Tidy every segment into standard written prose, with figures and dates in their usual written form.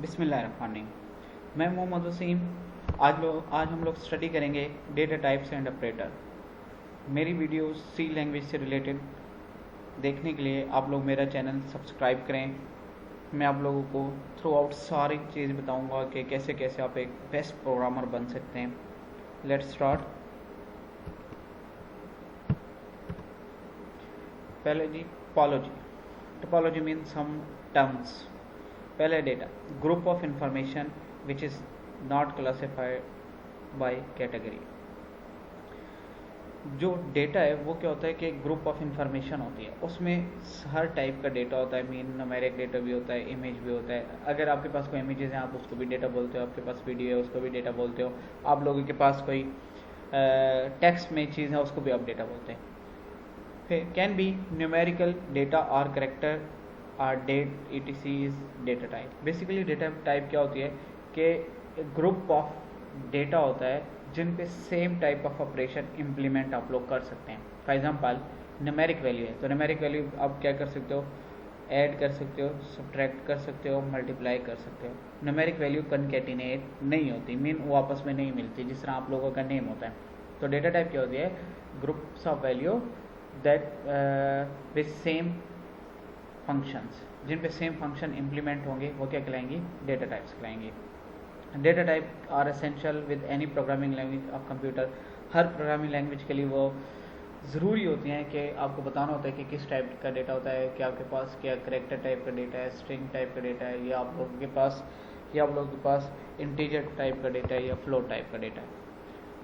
बिस्मिल्लाहिर्रहमानिर्रहीम। मैं मोहम्मद वसीम। आज हम लोग स्टडी करेंगे डेटा टाइप्स एंड ऑपरेटर। मेरी वीडियो सी लैंग्वेज से रिलेटेड देखने के लिए आप लोग मेरा चैनल सब्सक्राइब करें। मैं आप लोगों को थ्रू आउट सारी चीज़ बताऊंगा कि कैसे कैसे आप एक बेस्ट प्रोग्रामर बन सकते हैं। Let's start. पहले जी topology. Topology means some terms. पहले data, group of information which is not classified by category. जो डेटा है वो क्या होता है कि ग्रुप ऑफ इंफॉर्मेशन होती है, उसमें हर टाइप का डेटा होता है। मीन न्यूमेरिक डेटा भी होता है, इमेज भी होता है। अगर आपके पास कोई इमेजेस हैं आप उसको भी डेटा बोलते हो, आपके पास वीडियो है उसको भी डेटा बोलते हो, आप लोगों के पास कोई टेक्स्ट में चीज़ है उसको भी आप डेटा बोलते हैं। फिर कैन बी न्यूमेरिकल डेटा और करेक्टर और date etc is data type. Basically data type क्या होती है कि ग्रुप ऑफ डेटा होता है जिन पे same type of operation implement आप लोग कर सकते हैं। फॉर एग्जांपल न्यूमेरिक वैल्यू है तो न्यूमेरिक वैल्यू आप क्या कर सकते हो, ऐड कर सकते हो, सब्ट्रैक्ट कर सकते हो, मल्टीप्लाई कर सकते हो। न्यूमेरिक वैल्यू कनकैटिनेट नहीं होती, मीन वो आपस में नहीं मिलती जिस तरह आप लोगों का नेम होता है। तो डेटा टाइप क्या होती है, groups of value that with same functions, जिन पे सेम फंक्शन इम्प्लीमेंट होंगे वो क्या कहलाएंगी, डेटा टाइप्स कहलाएंगी। Data type are essential with any programming language of computer. हर प्रोग्रामिंग लैंग्वेज के लिए वो ज़रूरी होती हैं कि आपको बताना होता है कि किस टाइप का डेटा होता है, कि आपके पास क्या करेक्टर टाइप का डेटा है, स्ट्रिंग टाइप का डेटा है, या आप लोगों के पास इंटीजर टाइप का डेटा है या फ्लोट टाइप का डेटा है।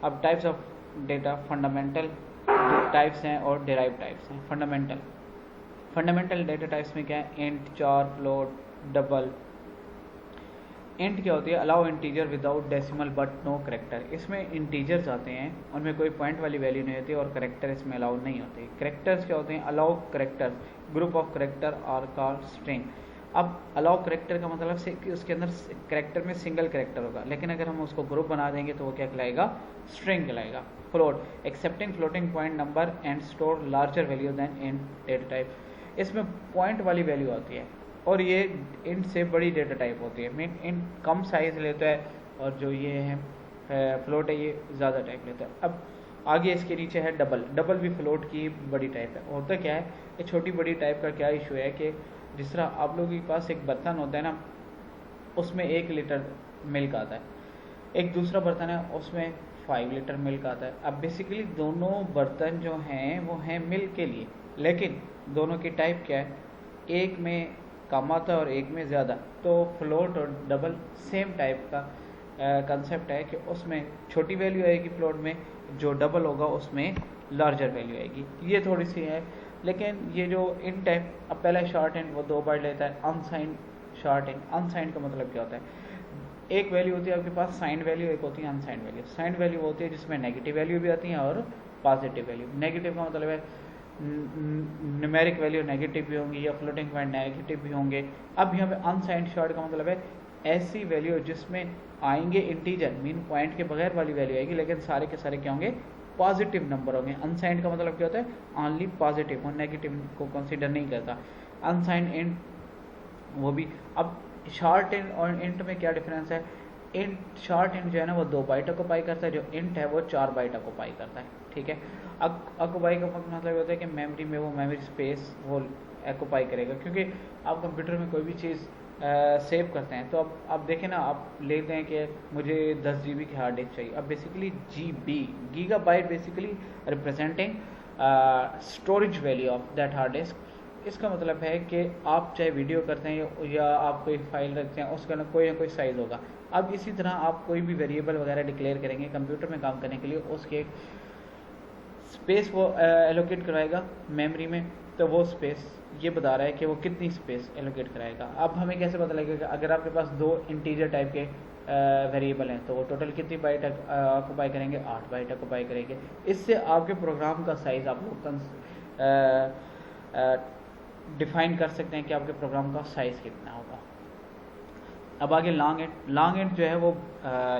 अब types of data fundamental types हैं और डिराइव टाइप्स हैं। फंडामेंटल डेटा टाइप्स में क्या है, इंट, चार, फ्लोट, डबल। इंट क्या होती है, allow integer without decimal but no character. इसमें इंटीजर्स आते हैं, उनमें कोई पॉइंट वाली वैल्यू नहीं होती और करेक्टर इसमें अलाउ नहीं होती। करेक्टर्स क्या होते हैं, allow characters, group of character are called string. अब अलाउ करेक्टर का मतलब से कि उसके अंदर करेक्टर में सिंगल करेक्टर होगा, लेकिन अगर हम उसको ग्रुप बना देंगे तो वो क्या कहलाएगा, स्ट्रिंग कहलाएगा। Float, accepting floating point number and store larger value than int data type. इसमें पॉइंट वाली वैल्यू आती है और ये इंट से बड़ी डेटा टाइप होती है। मीन इंट कम साइज लेता है और जो ये है फ्लोट है ये ज़्यादा टाइप लेता है। अब आगे इसके नीचे है डबल। डबल भी फ्लोट की बड़ी टाइप है। होता क्या है, ये छोटी बड़ी टाइप का क्या इशू है कि जिस तरह आप लोगों के पास एक बर्तन होता है ना, उसमें 1 लीटर मिल्क आता है, एक दूसरा बर्तन है उसमें 5 लीटर मिल्क आता है। अब बेसिकली दोनों बर्तन जो हैं वो हैं मिल्क के लिए, लेकिन दोनों की टाइप क्या है, एक में कम आता है और एक में ज़्यादा। तो फ्लोट और डबल सेम टाइप का कंसेप्ट है कि उसमें छोटी वैल्यू आएगी फ्लोट में, जो डबल होगा उसमें लार्जर वैल्यू आएगी। ये थोड़ी सी है, लेकिन ये जो इंट है, अब पहला शॉर्ट इंट वो 2 बार लेता है, अनसाइंड शॉर्ट इंट। अनसाइंड का मतलब क्या होता है, एक वैल्यू होती है आपके पास साइंड वैल्यू, एक होती है अनसाइंड वैल्यू। साइंड वैल्यू होती है जिसमें नेगेटिव वैल्यू भी आती है और पॉजिटिव वैल्यू। नेगेटिव का मतलब है न्यूमेरिक वैल्यू नेगेटिव भी होंगी या फ्लोटिंग पॉइंट नेगेटिव भी होंगे। अब यहाँ पे अनसाइंड शॉर्ट का मतलब है ऐसी वैल्यू जिसमें आएंगे इंटीजर, मीन पॉइंट के बगैर वाली वैल्यू आएगी, लेकिन सारे के सारे क्या होंगे, पॉजिटिव नंबर होंगे। अनसाइंड का मतलब क्या होता है, ओनली पॉजिटिव, और नेगेटिव को कंसिडर नहीं करता। अनसाइंड इंट वो भी। अब शॉर्ट इंट और इंट में क्या डिफरेंस है, इंट शॉर्ट इंट जो है ना वो 2 बाइट ऑक्युपाई करता है, जो इंट है वो 4 बाइट ऑक्युपाई करता है। ठीक है, ऑक्युपाई का मतलब होता है कि मेमोरी में वो मेमोरी स्पेस वो ऑक्युपाई करेगा, क्योंकि आप कंप्यूटर में कोई भी चीज़ सेव करते हैं तो अब आप देखें ना, आप लेते हैं कि मुझे 10 GB की हार्ड डिस्क चाहिए। अब basically GB, gigabyte basically representing storage value of that hard disk. इसका मतलब है कि आप चाहे वीडियो करते हैं या आप कोई फाइल रखते हैं, उसका ना कोई साइज़ होगा। अब इसी तरह आप कोई भी वेरिएबल वगैरह डिक्लेयर करेंगे कंप्यूटर में काम करने के लिए, उसके स्पेस वो एलोकेट कराएगा मेमोरी में, तो वो स्पेस ये बता रहा है कि वो कितनी स्पेस एलोकेट कराएगा। अब हमें कैसे पता लगेगा, अगर आपके पास 2 इंटीजर टाइप के वेरिएबल हैं तो वो टोटल कितनी बाइट ऑक्युपाई करेंगे, 8 बाइट ऑक्युपाई करेंगे। इससे आपके प्रोग्राम का साइज़ आप लोग डिफाइन कर सकते हैं कि आपके प्रोग्राम का साइज़ कितना होगा। अब आगे लॉन्ग इंट जो है वो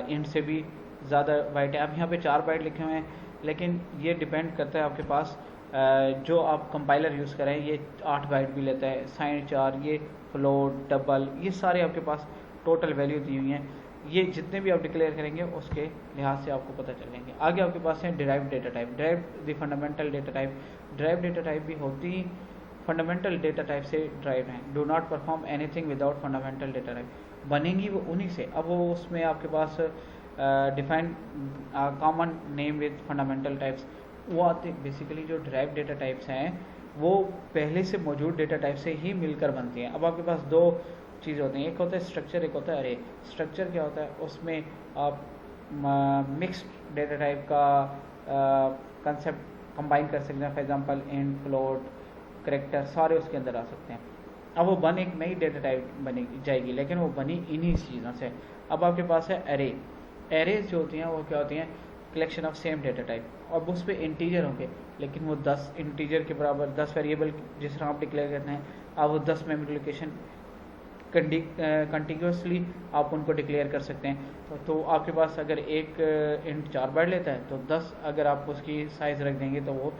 इंट से भी ज़्यादा बाइट है। अब यहाँ पे 4 बाइट लिखे हुए हैं, लेकिन ये डिपेंड करता है आपके पास जो आप कंपाइलर यूज़ करें, ये 8 बाइट भी लेता है। साइन 4, ये फ्लोट, डबल, ये सारे आपके पास टोटल वैल्यू दी हुई हैं, ये जितने भी आप डिक्लेयर करेंगे उसके लिहाज से आपको पता चलेंगे। आगे आपके पास है derived data type, derived the fundamental data type. Derived data type भी होती फंडामेंटल डेटा टाइप से ड्राइव हैं। Do not perform anything without fundamental data type, बनेंगी वो उन्हीं से। अब वो उसमें आपके पास define common name with fundamental types वो आते। बेसिकली जो डिराइव्ड डेटा टाइप्स हैं वो पहले से मौजूद डेटा टाइप से ही मिलकर बनती हैं। अब आपके पास दो चीज़ होती हैं, एक होता है स्ट्रक्चर, एक होता है अरे। स्ट्रक्चर क्या होता है, उसमें आप मिक्स्ड डेटा टाइप का कंसेप्ट कंबाइन कर सकते हैं। For example int, float, character सारे उसके अंदर आ सकते हैं। अब वो बन एक नई डेटा टाइप बनी जाएगी, लेकिन वो बनी इन्हीं चीज़ों से। अब आपके पास है एरे। एरेज जो होती हैं वो क्या होती हैं, collection of same data type. अब उस पर इंटीजर होंगे, लेकिन वो 10 इंटीजर के बराबर 10 वेरिएबल जिस तरह आप डिक्लेयर करते हैं, आप वो 10 मेमोरी लोकेशन कंटिन्यूसली आप उनको डिक्लेयर कर सकते हैं। तो आपके पास अगर एक इंट 4 बाइट लेता है तो 10 अगर आप उसकी साइज़ रख देंगे तो वो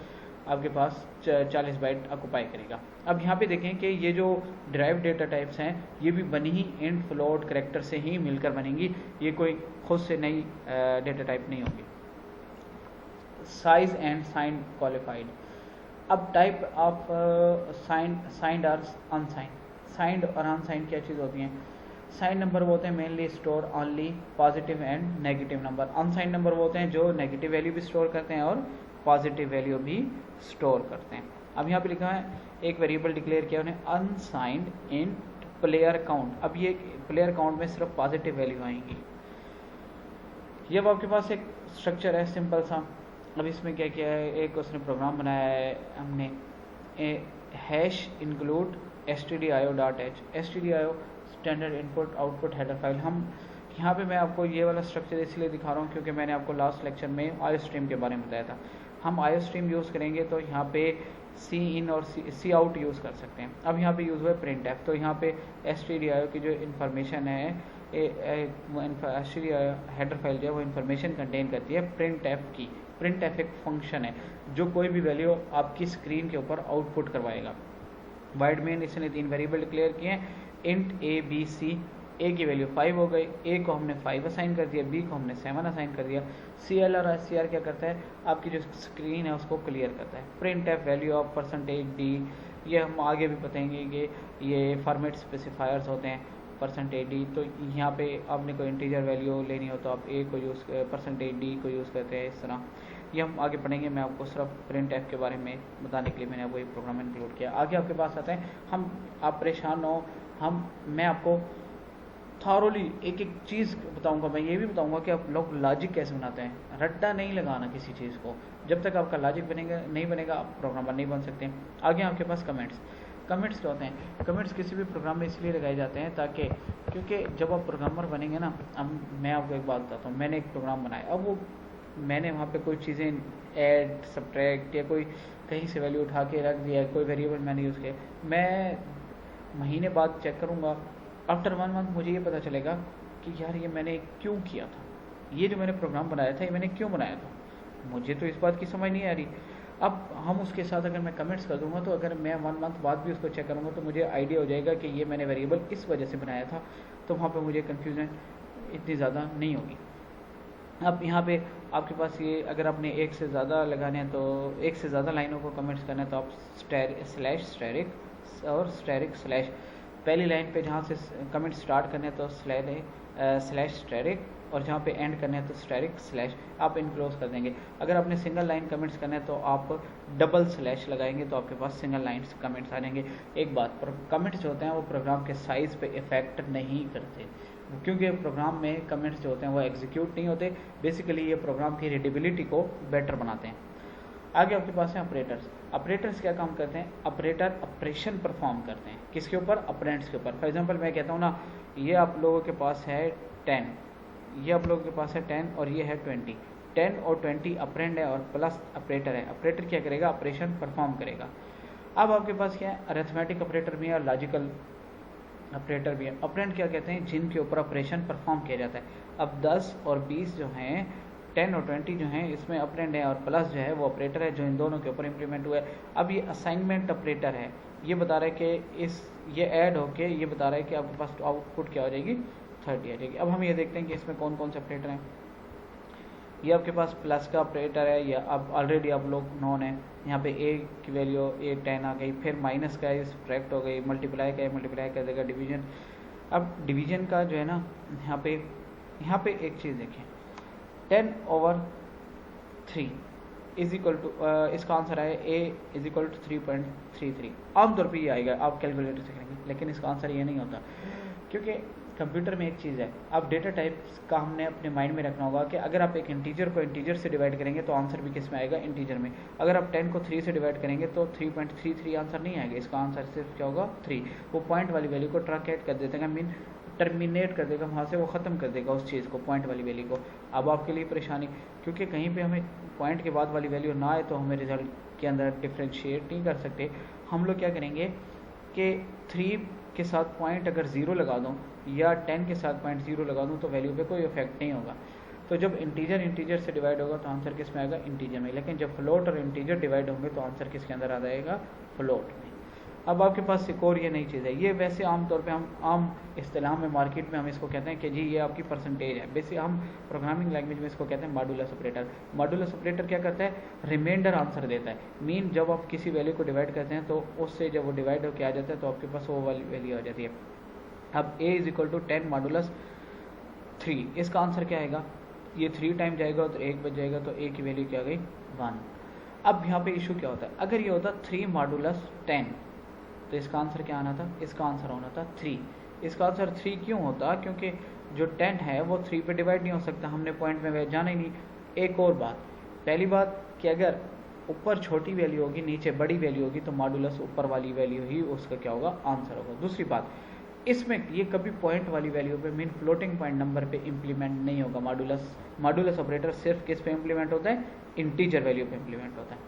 आपके पास 40 बाइट ऑक्यूपाई करेगा। अब यहाँ पे देखें कि ये जो ड्राइव डेटा टाइप्स हैं ये भी बनी ही इंट, फ्लोट, करैक्टर से ही मिलकर बनेंगी, ये कोई खुद से नई डेटा टाइप नहीं होगी। Size and signed qualified. अब टाइप ऑफ साइंड और अनसाइंड। साइंड और अनसाइंड क्या चीज़ होती हैं, साइंड नंबर वो होते हैं mainly store only positive and negative number. Unsigned number वो होते हैं जो नेगेटिव वैल्यू भी स्टोर करते हैं और पॉजिटिव वैल्यू भी स्टोर करते हैं। अब यहाँ पे लिखा है एक वेरिएबल डिक्लेयर किया उन्हें अनसाइंड इन प्लेयर काउंट। अब ये प्लेयर काउंट में सिर्फ पॉजिटिव वैल्यू आएंगी। ये अब आपके पास एक स्ट्रक्चर है सिंपल सा। अब इसमें क्या किया है, एक उसने प्रोग्राम बनाया है हमने, hash include stdio.h। stdio standard input output header file. हम यहाँ पे मैं आपको ये वाला स्ट्रक्चर इसलिए दिखा रहा हूँ क्योंकि मैंने आपको लास्ट लेक्चर में आयो स्ट्रीम के बारे में बताया था। हम आयो स्ट्रीम यूज़ करेंगे तो यहाँ पे सी इन और सी आउट यूज़ कर सकते हैं। अब यहाँ पे यूज़ हुआ है प्रिंट एफ, तो यहाँ पे stdio की जो इन्फॉर्मेशन है stdio हेडर फाइल जो है वो इन्फॉर्मेशन कंटेन करती है प्रिंट एफ की। प्रिंट एफ एक फंक्शन है जो कोई भी वैल्यू आपकी स्क्रीन के ऊपर आउटपुट करवाएगा। वाइड मेन इसने 3 वेरिएबल डिक्लेयर किए हैं, इंट ए बी सी। ए की वैल्यू 5 हो गई, ए को हमने 5 असाइन कर दिया, बी को हमने 7 असाइन कर दिया। सी एल और एस सी आर क्या करता है, आपकी जो स्क्रीन है उसको क्लियर करता है। Print F value of percentage D, ये हम आगे भी बताएंगे कि ये फॉर्मेट स्पेसिफायर्स होते हैं परसेंटेज डी। तो यहाँ पे आपने कोई इंटीजर वैल्यू लेनी हो तो आप ए को यूज़ परसेंटेज डी को यूज़ करते हैं इस तरह। ये हम आगे पढ़ेंगे, मैं आपको सिर्फ प्रिंट एफ के बारे में बताने के लिए मैंने आपको ये प्रोग्राम इंक्लूड किया। आगे आपके पास आते हैं हम, आप परेशान हो, मैं आपको थॉरोली एक एक चीज़ बताऊंगा। मैं ये भी बताऊंगा कि आप लोग लॉजिक कैसे बनाते हैं। रट्टा नहीं लगाना किसी चीज़ को, जब तक आपका लॉजिक बनेगा नहीं बनेगा आप प्रोग्रामर नहीं बन सकते। आगे आपके पास कमेंट्स। कमेंट्स क्या होते हैं, कमेंट्स किसी भी प्रोग्राम में इसलिए लगाए जाते हैं ताकि, क्योंकि जब आप प्रोग्रामर बनेंगे ना, अब मैं आपको एक बात बताता हूँ, मैंने एक प्रोग्राम बनाया, अब वो मैंने वहाँ पे कोई चीज़ें ऐड सब्ट्रैक्ट या कोई कहीं से वैल्यू उठा के रख दिया, कोई वेरिएबल मैंने यूज़ किया, मैं महीने बाद चेक करूँगा, आफ्टर 1 मंथ मुझे ये पता चलेगा कि यार ये मैंने क्यों किया था, ये जो मैंने प्रोग्राम बनाया था ये मैंने क्यों बनाया था, मुझे तो इस बात की समझ नहीं आ रही। अब हम उसके साथ अगर मैं कमेंट्स कर दूंगा तो अगर मैं 1 मंथ बाद भी उसको चेक करूँगा तो मुझे आइडिया हो जाएगा कि ये मैंने वेरिएबल इस वजह से बनाया था, तो वहाँ पर मुझे कन्फ्यूजन इतनी ज़्यादा नहीं होगी। अब यहाँ पे आपके पास ये अगर आपने एक से ज़्यादा लगाने हैं तो एक से ज़्यादा लाइनों को कमेंट्स करना है तो आप स्लैश और स्टैरिक स्लैश, पहली लाइन पे जहाँ से कमेंट स्टार्ट करने हैं तो स्लैश स्टैरिक, और जहाँ पे एंड करने हैं तो स्टैरिक स्लैश आप इनक्लोज कर देंगे। अगर आपने सिंगल लाइन कमेंट्स करने हैं तो आप डबल स्लैश लगाएंगे तो आपके पास सिंगल लाइन्स कमेंट्स आ जाएंगे। एक बात, कमेंट्स जो होते हैं वो प्रोग्राम के साइज़ पे इफेक्ट नहीं करते, क्योंकि प्रोग्राम में कमेंट्स जो होते हैं वो एग्जीक्यूट नहीं होते, बेसिकली ये प्रोग्राम की रीडेबिलिटी को बेटर बनाते हैं। आगे आपके पास है ऑपरेटर्स। ऑपरेटर्स क्या काम करते हैं, ऑपरेटर ऑपरेशन परफॉर्म करते हैं किसके ऊपर, ऑपरेंड्स के ऊपर। फॉर एग्जांपल मैं कहता हूँ ना, ये आप लोगों के पास है 10, ये आप लोगों के पास है 10 और ये है 20, 10 और 20 ऑपरेंड है और प्लस ऑपरेटर है। ऑपरेटर क्या करेगा, ऑपरेशन परफॉर्म करेगा। अब आपके पास क्या है, अरिथमेटिक ऑपरेटर भी है और लॉजिकल ऑपरेटर भी है। ऑपरेंड क्या कहते हैं, जिनके ऊपर ऑपरेशन परफॉर्म किया जाता है। अब 10 और 20 जो हैं, 10 और 20 जो हैं, इसमें ऑपरेंड है और प्लस जो है वो ऑपरेटर है जो इन दोनों के ऊपर इंप्लीमेंट हुआ है। अब ये असाइनमेंट ऑपरेटर है, ये बता रहा है कि ये ऐड होके ये बता रहा है कि आपके पास आउटपुट क्या हो जाएगी, 30 आ जाएगी। अब हम ये देखते हैं कि इसमें कौन कौन से ऑपरेटर हैं। ये आपके पास प्लस का ऑपरेटर है, या अब ऑलरेडी आप लोग नॉन है। यहाँ पे ए की वैल्यू ए 10 आ गई, फिर माइनस का सब्ट्रैक्ट हो गई, मल्टीप्लाई का मल्टीप्लाई कर देगा डिवीजन। अब डिवीजन का जो है ना, यहाँ पे एक चीज़ देखें, 10/3 इज इक्वल टू, इसका आंसर है ए इज इक्वल टू 3.33। आमतौर पर ये आएगा, आप कैलकुलेटर से करेंगे, लेकिन इसका आंसर ये नहीं होता, क्योंकि कंप्यूटर में एक चीज़ है, अब डेटा टाइप्स का हमने अपने माइंड में रखना होगा कि अगर आप एक इंटीजर को इंटीजर से डिवाइड करेंगे तो आंसर भी किस में आएगा, इंटीजर में। अगर आप 10 को 3 से डिवाइड करेंगे तो 3.33 आंसर नहीं आएगा, इसका आंसर सिर्फ क्या होगा, 3। वो पॉइंट वाली वैल्यू को ट्रंकेट कर देगा, मीन टर्मिनेट कर देगा, वहाँ से वो ख़त्म कर देगा उस चीज़ को, पॉइंट वाली वैल्यू को। अब आपके लिए परेशानी, क्योंकि कहीं पे हमें पॉइंट के बाद वाली वैल्यू ना आए तो हमें रिजल्ट के अंदर डिफ्रेंशिएट नहीं कर सकते। हम लोग क्या करेंगे कि 3 के साथ पॉइंट अगर 0 लगा दूँ या 10 के साथ पॉइंट 0 लगा दूँ तो वैल्यू पे कोई इफेक्ट नहीं होगा। तो जब इंटीजर से डिवाइड होगा तो आंसर किस में आएगा, इंटीजर में। लेकिन जब फ्लोट और इंटीजर डिवाइड होंगे तो आंसर किसके अंदर आ जाएगा, फ्लोट में। अब आपके पास एक और ये नई चीज़ है, ये वैसे आमतौर पे हम आम इस्तेलाह में मार्केट में हम इसको कहते हैं कि जी ये आपकी परसेंटेज है। वैसे हम प्रोग्रामिंग लैंग्वेज में इसको कहते हैं मॉडुलस ऑपरेटर। मॉडुलस ऑपरेटर क्या करता है, रिमाइंडर आंसर देता है। मीन जब आप किसी वैल्यू को डिवाइड करते हैं तो उससे जब वो डिवाइड होकर आ जाता है तो आपके पास वो वाली वैल्यू आ जाती है। अब a is equal to 10 modulus 3, इसका आंसर क्या आएगा, ये 3 टाइम जाएगा तो 1 बच जाएगा, तो a की वैल्यू क्या आ गई, 1। अब यहाँ पे इशू क्या होता है, अगर ये होता 3 मॉडुलस 10 तो इसका आंसर क्या आना था, इसका आंसर होना था 3। इसका आंसर 3 क्यों होता, क्योंकि जो 10 है वो 3 पे डिवाइड नहीं हो सकता, हमने पॉइंट में जाना ही नहीं। एक और बात, पहली बात कि अगर ऊपर छोटी वैल्यू होगी नीचे बड़ी वैल्यू होगी तो मॉडुलस ऊपर वाली वैल्यू ही उसका क्या होगा, आंसर होगा। दूसरी बात, इसमें ये कभी पॉइंट वाली वैल्यू पे, मीन फ्लोटिंग पॉइंट नंबर पे इंप्लीमेंट नहीं होगा। मॉडुलस ऑपरेटर सिर्फ किस पे इंप्लीमेंट होता है, इंटीजर वैल्यू पे इंप्लीमेंट होता है।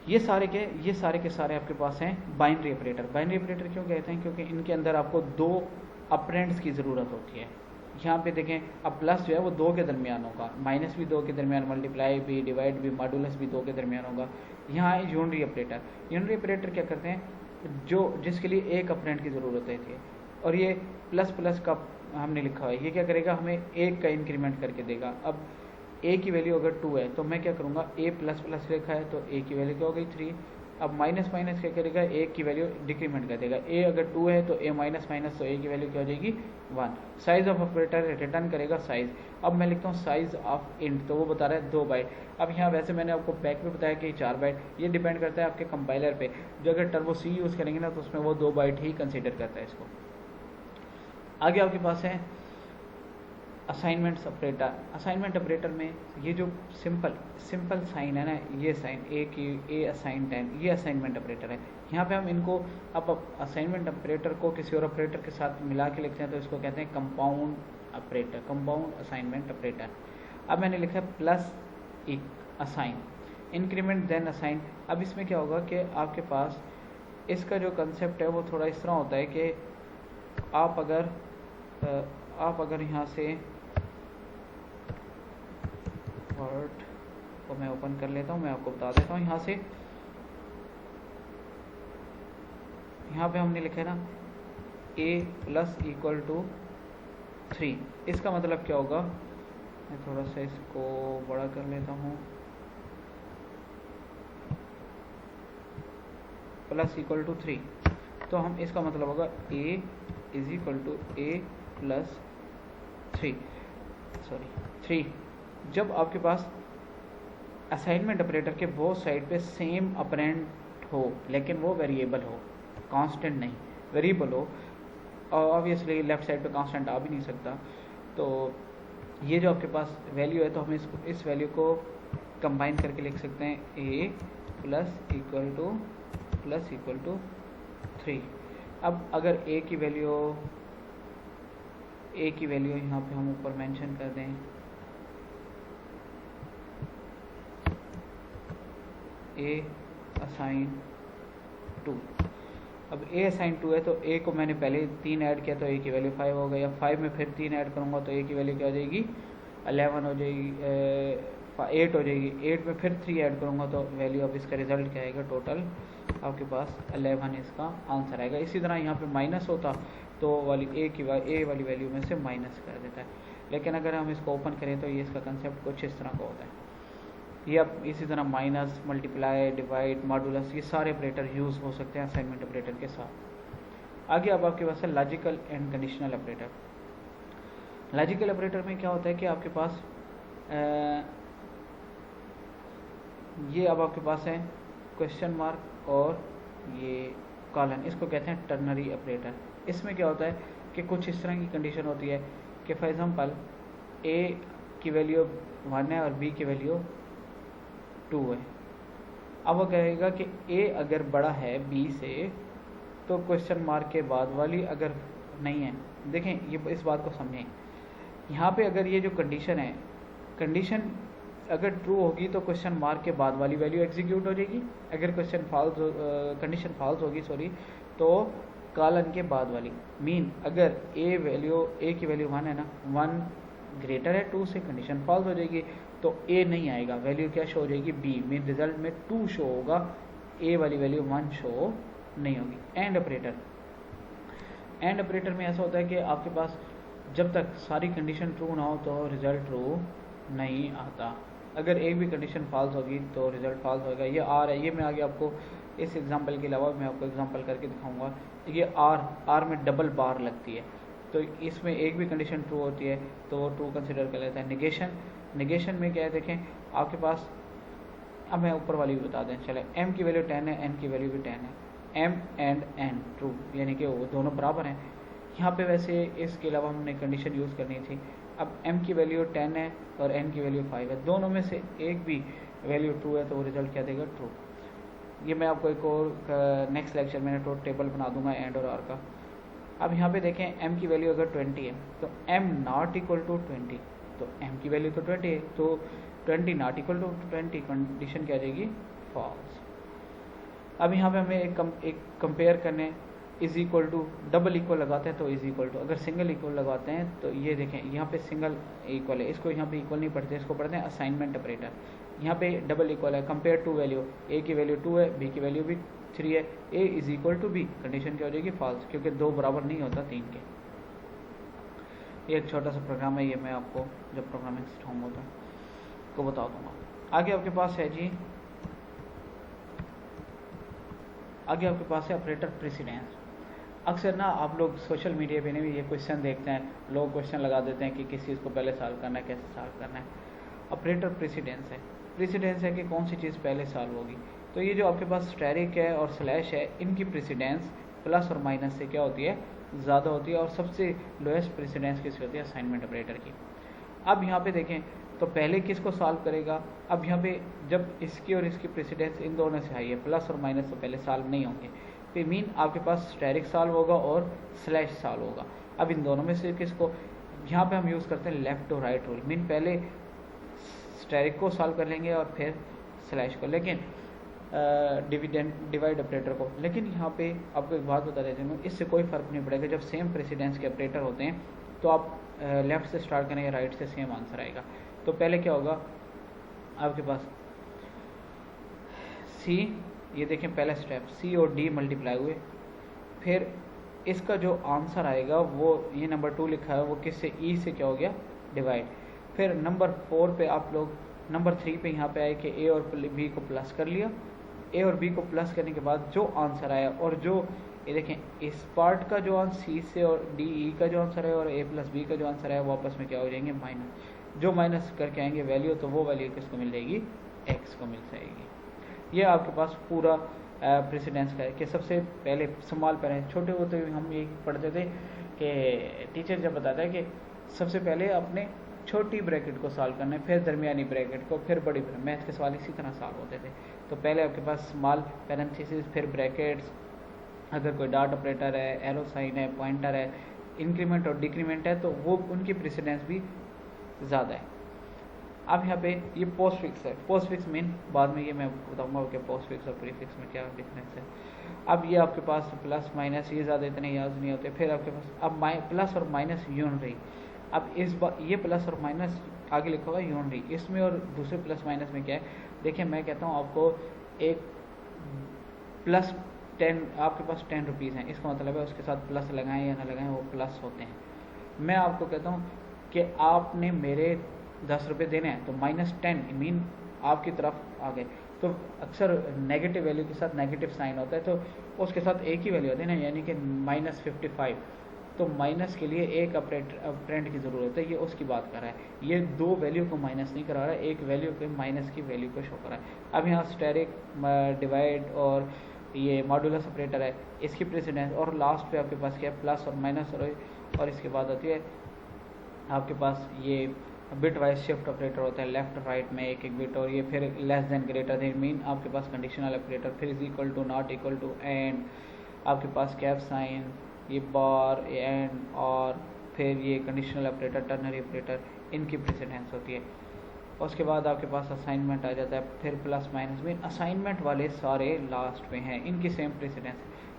ये सारे के सारे आपके पास हैं बाइनरी ऑपरेटर। बाइनरी ऑपरेटर क्यों कहते हैं, क्योंकि इनके अंदर आपको 2 ऑपरेंड्स की ज़रूरत होती है। यहाँ पे देखें, अब प्लस जो है वो 2 के दरमियान होगा, माइनस भी 2 के दरमियान, मल्टीप्लाई भी, डिवाइड भी, मॉडुलस भी 2 के दरमियान होगा। यहाँ है यूनरी ऑपरेटर। यूनरी ऑपरेटर क्या करते हैं, जिसके लिए एक ऑपरेंड की ज़रूरत होती है, और ये प्लस प्लस का हमने लिखा हुआ है, ये क्या करेगा, हमें 1 का इंक्रीमेंट करके देगा। अब a की वैल्यू अगर 2 है तो मैं क्या करूँगा, a प्लस प्लस लिखा है तो a की वैल्यू क्या हो गई, 3। अब माइनस माइनस क्या करेगा, a की वैल्यू डिक्रीमेंट कर देगा। a अगर 2 है तो a माइनस माइनस तो a की वैल्यू क्या हो जाएगी, 1। साइज ऑफ ऑपरेटर रिटर्न करेगा साइज। अब मैं लिखता हूँ साइज ऑफ इंट, तो वो बता रहा है 2 बाइट। अब यहाँ वैसे मैंने आपको बैक में बताया कि 4 बाइट, ये डिपेंड करता है आपके कंपाइलर पे। जो अगर टर्बो सी यूज़ करेंगे ना तो उसमें वो 2 बाइट ही कंसिडर करता है इसको। आगे आपके पास है असाइनमेंट ऑपरेटर। असाइनमेंट ऑपरेटर में ये जो सिंपल साइन है ना, ये साइन ए असाइन 10, ये असाइनमेंट ऑपरेटर है। यहाँ पे हम इनको अब असाइनमेंट ऑपरेटर को किसी और ऑपरेटर के साथ मिला के लिखते हैं तो इसको कहते हैं compound operator, compound assignment operator. अब मैंने लिखा है plus assign, increment then assign. अब इसमें क्या होगा कि आपके पास इसका जो कंसेप्ट है वो थोड़ा इस तरह होता है कि आप अगर यहाँ से वर्ड को मैं ओपन कर लेता हूँ, मैं आपको बता देता हूँ। यहाँ पे हमने लिखा है ना a प्लस इक्वल टू 3, इसका मतलब क्या होगा, मैं थोड़ा सा इसको बड़ा कर लेता हूँ, प्लस इक्वल टू 3, तो हम इसका मतलब होगा a is equal to a plus 3। जब आपके पास असाइनमेंट ऑपरेटर के बोथ साइड पे सेम ऑपरेंड हो, लेकिन वो वेरिएबल हो, कांस्टेंट नहीं, वेरिएबल हो, और ऑब्वियसली लेफ्ट साइड पे कांस्टेंट आ भी नहीं सकता, तो ये जो आपके पास वैल्यू है तो हम इस वैल्यू को कंबाइन करके लिख सकते हैं a प्लस इक्वल टू 3। अब अगर a की वैल्यू यहाँ पे हम ऊपर मेंशन कर दें, a असाइन 2। अब a असाइन 2 है तो a को मैंने पहले 3 ऐड किया तो a की वैल्यू 5 हो गई। अब 5 में फिर 3 ऐड करूँगा तो a की वैल्यू क्या हो जाएगी, 11 हो जाएगी, 8 हो जाएगी। 8 में फिर 3 ऐड करूँगा तो वैल्यू, अब इसका रिजल्ट क्या आएगा, टोटल आपके पास 11 इसका आंसर आएगा। इसी तरह यहाँ पे माइनस होता तो वाली ए वाली वैल्यू में से माइनस कर देता है। लेकिन अगर हम इसको ओपन करें तो ये इसका कंसेप्ट कुछ इस तरह का होता है। ये अब इसी तरह माइनस, मल्टीप्लाई, डिवाइड, मॉडुलस, ये सारे ऑपरेटर यूज़ हो सकते हैं असाइनमेंट ऑपरेटर के साथ। आगे अब आपके पास है logical and conditional operator. Logical operator में क्या होता है कि आपके पास ये अब आपके पास है क्वेश्चन मार्क और ये कॉलन, इसको कहते हैं टर्नरी ऑपरेटर। इसमें क्या होता है कि कुछ इस तरह की कंडीशन होती है कि फॉर एग्जांपल ए की वैल्यू 1 है और बी की वैल्यू 2 है। अब वो कहेगा कि ए अगर बड़ा है बी से तो क्वेश्चन मार्क के बाद वाली अगर नहीं है, देखें ये इस बात को समझें, यहाँ पे अगर ये जो कंडीशन है, कंडीशन अगर ट्रू होगी तो क्वेश्चन मार्क के बाद वाली वैल्यू एग्जीक्यूट हो जाएगी, अगर कंडीशन फॉल्स होगी तो कॉलन के बाद वाली। मीन अगर ए की वैल्यू 1 है ना, 1 ग्रेटर है 2 से, कंडीशन फॉल्स हो जाएगी तो ए नहीं आएगा, वैल्यू क्या शो हो जाएगी बी। मीन रिजल्ट में 2 शो होगा, ए वाली वैल्यू 1 शो नहीं होगी। एंड ऑपरेटर में ऐसा होता है कि आपके पास जब तक सारी कंडीशन ट्रू ना हो तो रिजल्ट ट्रू नहीं आता। अगर एक भी कंडीशन फॉल्स होगी तो रिजल्ट फॉल्स होगा। ये आर है, ये मैं आगे आपको इस एग्जांपल के अलावा मैं आपको एग्जांपल करके दिखाऊंगा। ये आर में डबल बार लगती है, तो इसमें एक भी कंडीशन ट्रू होती है तो वो ट्रू कंसिडर कर लेता है। निगेशन में क्या है, देखें आपके पास, अब मैं ऊपर वाली भी बता दें, चले m की वैल्यू 10 है, n की वैल्यू भी 10 है, m एंड n ट्रू, यानी कि वो दोनों बराबर हैं। यहाँ पे वैसे इसके अलावा हमने कंडीशन यूज़ करनी थी। अब m की वैल्यू 10 है और n की वैल्यू 5 है, दोनों में से एक भी वैल्यू ट्रू है तो वो रिजल्ट क्या देगा, ट्रू। ये मैं आपको एक और नेक्स्ट लेक्चर में तो टेबल बना दूंगा एंड और आर का। अब यहाँ पे देखें m की वैल्यू अगर 20 है तो m नॉट इक्वल टू 20, तो m की वैल्यू तो 20 है तो 20 नॉट इक्वल टू 20, कंडीशन क्या आ जाएगी, फॉल्स। अब यहाँ पे हमें एक कंपेयर करने, is equal to, double equal लगाते हैं तो इज इक्वल टू, अगर सिंगल इक्वल लगाते हैं तो ये देखें यहाँ पे सिंगल इक्वल है, इसको यहाँ पे इक्वल नहीं पढ़ते, इसको पढ़ते हैं असाइनमेंट ऑपरेटर। यहाँ पे डबल इक्वल है, कंपेयर टू वैल्यू, ए की वैल्यू 2 है, बी की वैल्यू भी 3 है, a is equal to b, condition क्या हो जाएगी, फॉल्स, क्योंकि 2 बराबर नहीं होता 3 के। ये एक छोटा सा प्रोग्राम है, ये मैं आपको जब प्रोग्रामिंग सिखाऊंगा तो बता दूंगा। आगे आपके पास है जी, आगे आपके पास है ऑपरेटर प्रेसिडेंस। अक्सर ना आप लोग सोशल मीडिया पे भी ये क्वेश्चन देखते हैं, लोग क्वेश्चन लगा देते हैं कि किस चीज़ को पहले सॉल्व करना है, कैसे सॉल्व करना है। ऑपरेटर प्रेसिडेंस है कि कौन सी चीज़ पहले सॉल्व होगी। तो ये जो आपके पास स्टैरिक है और स्लैश है, इनकी प्रेसिडेंस प्लस और माइनस से क्या होती है, ज़्यादा होती है, और सबसे लोएस्ट प्रेसिडेंस किसकी होती है, असाइनमेंट ऑपरेटर की। अब यहाँ पे देखें तो पहले किसको सॉल्व करेगा, अब यहाँ पे जब इसकी और इसकी प्रेसिडेंस इन दोनों से हाई है, प्लस और माइनस तो पहले सॉल्व नहीं होंगे, तो मीन आपके पास स्टैरिक सॉल्व होगा और स्लैश सॉल्व होगा। अब इन दोनों में से किसको, यहाँ पे हम यूज़ करते हैं लेफ्ट और राइट रूल, मीन पहले स्टैरिक को सॉल्व कर लेंगे और फिर स्लैश को, लेकिन डिवाइड ऑपरेटर को। लेकिन यहाँ पे आपको एक बात बता देते हैं, इससे कोई फ़र्क नहीं पड़ेगा। जब सेम प्रेसिडेंस के ऑपरेटर होते हैं तो आप लेफ़्ट से स्टार्ट करेंगे, राइट से सेम आंसर आएगा। तो पहले क्या होगा आपके पास, सी, ये देखें पहला स्टेप, सी और डी मल्टीप्लाई हुए, फिर इसका जो आंसर आएगा वो ये नंबर 2 लिखा है, वो किससे, ई से क्या हो गया, डिवाइड। फिर नंबर 4 पे आप लोग, नंबर 3 पे यहाँ पे आए कि ए और बी को प्लस कर लिया, ए और बी को प्लस करने के बाद जो आंसर आया, और जो ये देखें इस पार्ट का जो आंसर सी से और डी ई का जो आंसर है और ए प्लस बी का जो आंसर है वो आपस में क्या हो जाएंगे, माइनस। जो माइनस करके आएंगे वैल्यू, तो वो वैल्यू किसको मिल जाएगी, एक्स को मिल जाएगी। ये आपके पास पूरा प्रेसिडेंस का है कि सबसे पहले स्मॉल पैरेंट, छोटे होते हुए हम ये पढ़ते थे कि टीचर जब बताता है कि सबसे पहले अपने छोटी ब्रैकेट को सॉल्व करना है, फिर दरमियानी ब्रैकेट को, फिर बड़ी ब्रैकेट। मैथ के सवाल इसी तरह सॉल्व होते थे। तो पहले आपके पास स्मॉल पैरेंथेसिस, फिर ब्रैकेट्स, अगर कोई डॉट ऑपरेटर है, एरो साइन है, पॉइंटर है, इंक्रीमेंट और डिक्रीमेंट है, तो वो उनकी प्रेसिडेंस भी ज़्यादा है। अब यहाँ पे ये पोस्ट फिक्स है, पोस्ट फिक्स मीन बाद में ये मैं बताऊंगा कि पोस्ट फिक्स और प्रीफिक्स में क्या डिफरेंस है। अब ये आपके पास प्लस माइनस ये ज़्यादा इतने याद नहीं होते। फिर आपके पास अब प्लस और माइनस यूनरी, अब इस बार ये प्लस और माइनस आगे लिखा हुआ है यूनरी, इसमें और दूसरे प्लस माइनस में क्या है, देखिए मैं कहता हूँ आपको एक प्लस 10 आपके पास 10 रुपीज़ हैं, इसका मतलब है उसके साथ प्लस लगाएं या ना लगाएं वो प्लस होते हैं। मैं आपको कहता हूँ कि आपने मेरे 10 रुपये देने हैं तो -10 मीन आपकी तरफ आ गए। तो अक्सर नेगेटिव वैल्यू के साथ नेगेटिव साइन होता है, तो उसके साथ एक ही वैल्यू होती है ना, यानी कि -55। तो माइनस के लिए एक ऑपरेंड की ज़रूरत है, ये उसकी बात कर रहा है। ये दो वैल्यू को माइनस नहीं करा रहा है, एक वैल्यू के माइनस की वैल्यू को शो कर रहा है। अब यहाँ स्टेरिक डिवाइड और ये मॉडुलस ऑपरेटर है, इसकी प्रेसिडेंस, और लास्ट पे आपके पास क्या है, प्लस और माइनस, और इसके बाद होती है आपके पास ये बिट वाइज शिफ्ट ऑपरेटर होता है, लेफ्ट राइट में एक एक बिट, और ये फिर less than greater than mean आपके पास कंडीशनल ऑपरेटर, फिर is equal to, not equal to, and, आपके पास कैप साइन, ये बार, एंड, और फिर ये कंडीशनल ऑपरेटर, टर्नरी ऑपरेटर, इनकी प्रेसिडेंस होती है। उसके बाद आपके पास असाइनमेंट आ जाता है, फिर प्लस माइनस मीन असाइनमेंट वाले सारे लास्ट में हैं, इनकी सेम प्रेसिडेंस।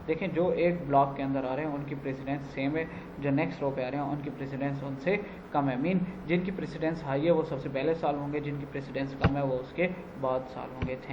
देखें जो एक ब्लॉक के अंदर आ रहे हैं उनकी प्रेसिडेंस सेम है, जो नेक्स्ट रो पे आ रहे हैं उनकी प्रेसिडेंस उनसे कम है। मीन जिनकी प्रेसिडेंस हाई है वो सबसे पहले सॉल्व होंगे, जिनकी प्रेसिडेंस कम है वो उसके बाद सॉल्व होंगे। थैंक